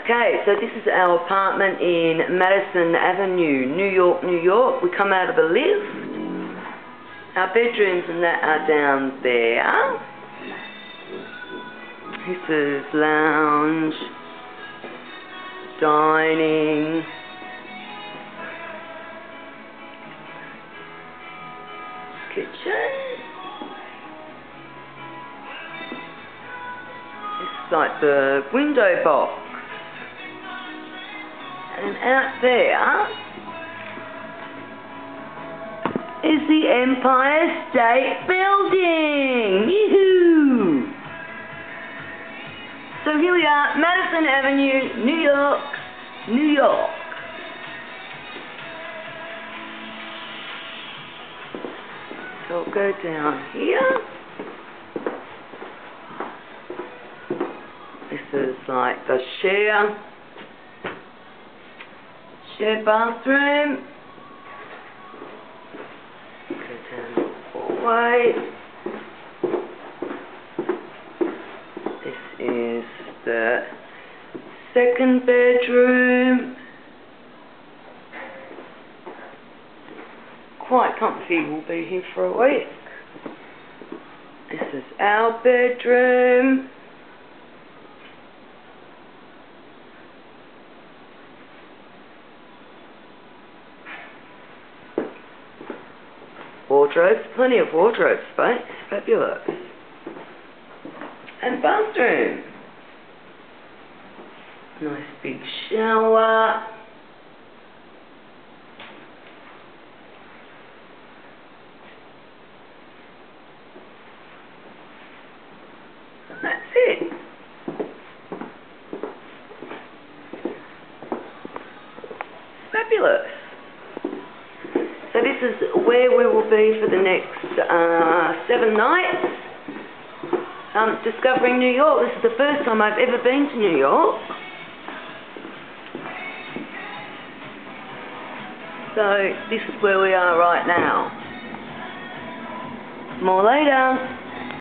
Okay, so this is our apartment in Madison Avenue, New York, New York. We come out of the lift. Our bedrooms and that are down there. This is lounge, dining, kitchen. This is like the window box. And out there is the Empire State Building. Yoo-hoo! So here we are, Madison Avenue, New York, New York. So I'll go down here. This is like the shared bathroom. Go down the hallway. This is the second bedroom. Quite comfy, we'll be here for a week. This is our bedroom. Wardrobes, plenty of wardrobe space, fabulous. And bathroom. Nice big shower. And that's it. Fabulous. So this is where we will be for the next 7 nights. Discovering New York. This is the first time I've ever been to New York. So this is where we are right now. More later.